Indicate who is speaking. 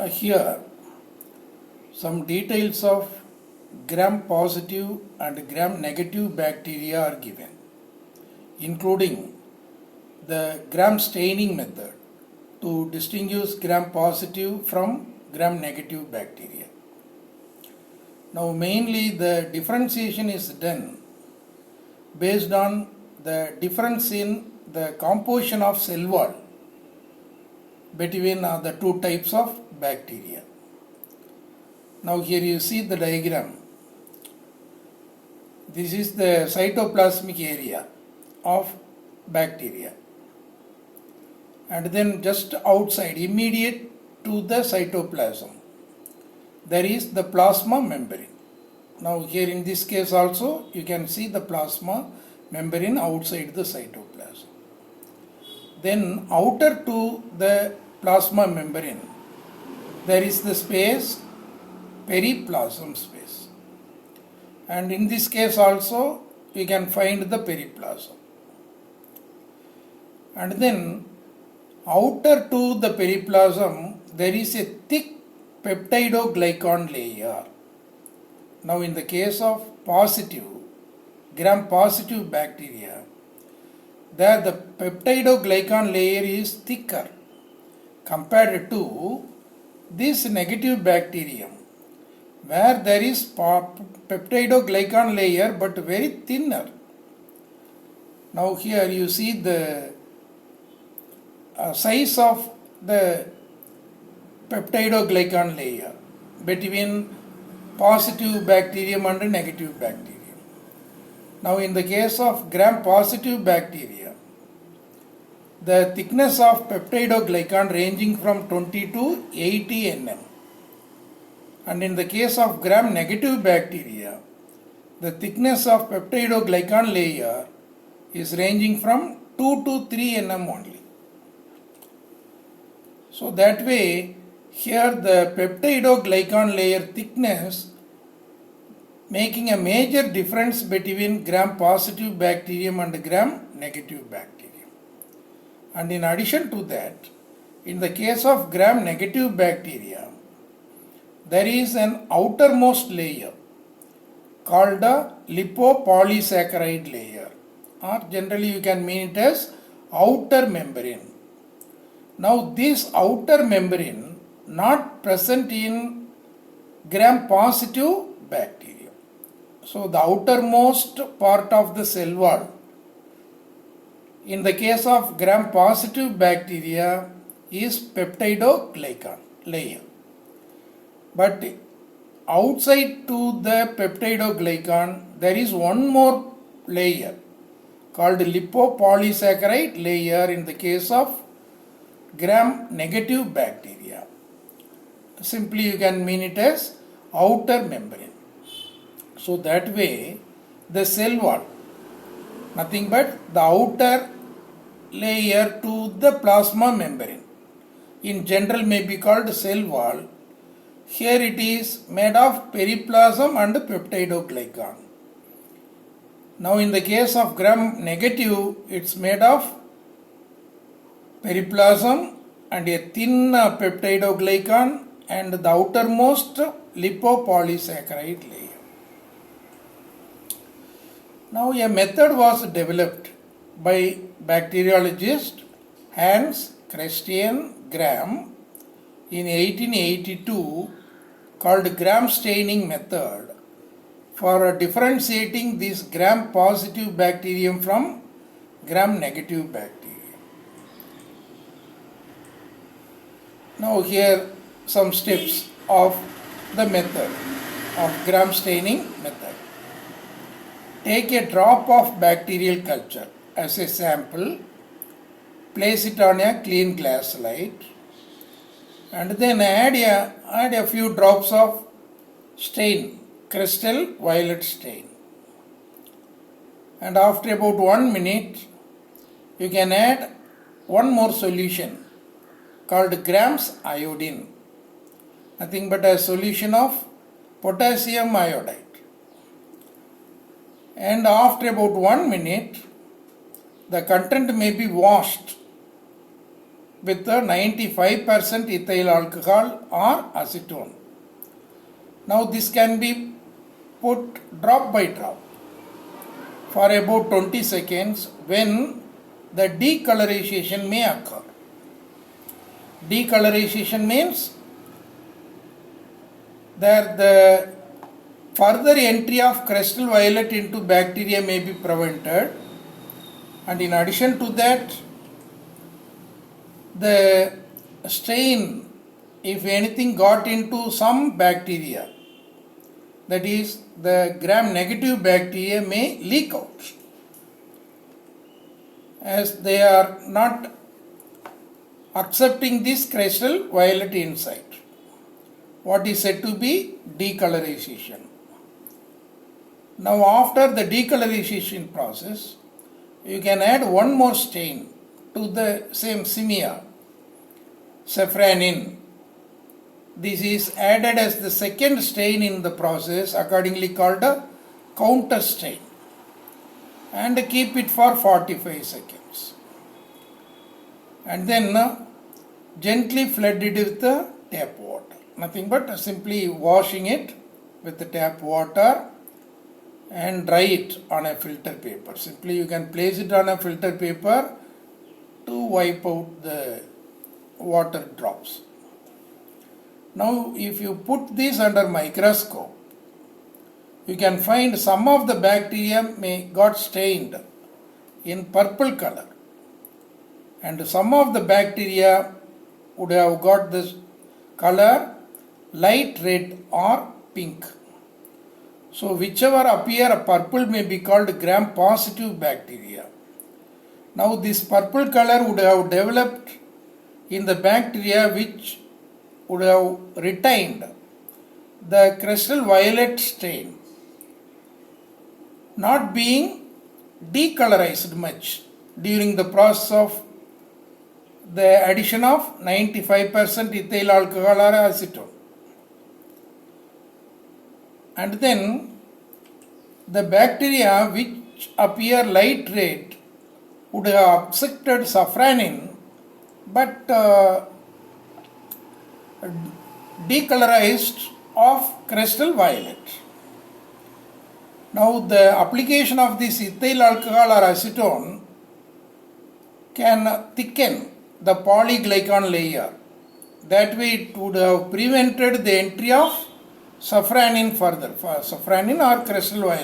Speaker 1: Here some details of gram positive and gram negative bacteria are given, including the gram staining method to distinguish gram positive from gram negative bacteria. Now mainly the differentiation is done based on the difference in the composition of cell wall between the two types of bacteria. Now here you see the diagram. This is the cytoplasmic area of bacteria, and then just outside, immediate to the cytoplasm, there is the plasma membrane. Now here in this case also you can see the plasma membrane outside the cytoplasm. Then outer to the plasma membrane there is the space, periplasm space, and in this case also you can find the periplasm. And then outer to the periplasm there is a thick peptidoglycan layer. Now in the case of positive, gram positive bacteria, there the peptidoglycan layer is thicker compared to this negative bacterium, where there is peptidoglycan layer but very thinner. Now here you see the size of the peptidoglycan layer between positive bacterium and negative bacterium. Now in the case of gram positive bacteria, the thickness of peptidoglycan ranging from 20 to 80 nm, and in the case of gram negative bacteria, the thickness of peptidoglycan layer is ranging from 2 to 3 nm only. So that way here the peptidoglycan layer thickness making a major difference between gram positive bacterium and gram negative bacterium. And in addition to that, in the case of gram negative bacteria, there is an outermost layer called a lipopolysaccharide layer, or generally you can mean it as outer membrane. Now this outer membrane not present in gram positive bacteria. So the outermost part of the cell wall in the case of gram positive bacteria is peptidoglycan layer. But outside to the peptidoglycan there is one more layer called lipopolysaccharide layer in the case of gram negative bacteria. Simply you can mean it as outer membrane. So that way the cell wall, nothing but the outer layer to the plasma membrane, in general may be called cell wall. Here it is made of periplasm and peptidoglycan. Now in the case of gram negative, it's made of periplasm and a thin peptidoglycan and the outermost lipopolysaccharide layer. Now a method was developed by bacteriologist Hans Christian Gram in 1882 called gram staining method for differentiating this gram positive bacterium from gram negative bacterium. Now here some steps of the method of gram staining method. Take a drop of bacterial culture as a sample, place it on a clean glass slide, and then add a few drops of stain, crystal violet stain. And after about 1 minute, you can add one more solution called grams iodine, nothing but a solution of potassium iodide. And after about 1 minute, the content may be washed with a 95% ethyl alcohol or acetone. Now this can be put drop by drop for about 20 seconds when the decolorization may occur. Decolorization means that the further entry of crystal violet into bacteria may be prevented, and in addition to that, the stain, if anything got into some bacteria, that is the gram-negative bacteria, may leak out as they are not accepting this crystal violet inside. What is said to be decolorization. Now after the decolorization process, you can add one more stain to the same simia, safranin. This is added as the second stain in the process, accordingly called a counter stain, and keep it for 45 seconds. And then gently flood it with the tap water. Nothing but simply washing it with the tap water and dry it on a filter paper. Simply you can place it on a filter paper to wipe out the water drops. Now if you put this under microscope, you can find some of the bacteria may got stained in purple color, and some of the bacteria would have got this color light red or pink. So whichever appear a purple may be called gram-positive bacteria. Now this purple color would have developed in the bacteria which would have retained the crystal violet stain, not being decolorized much during the process of the addition of 95% ethyl alcohol or acetone. And then the bacteria which appear light red would have accepted safranin but decolorized of crystal violet. Now the application of this ethyl alcohol or acetone can thicken the polyglycan layer. That way it would have prevented the entry of safranin further, for safranin or crystal violet.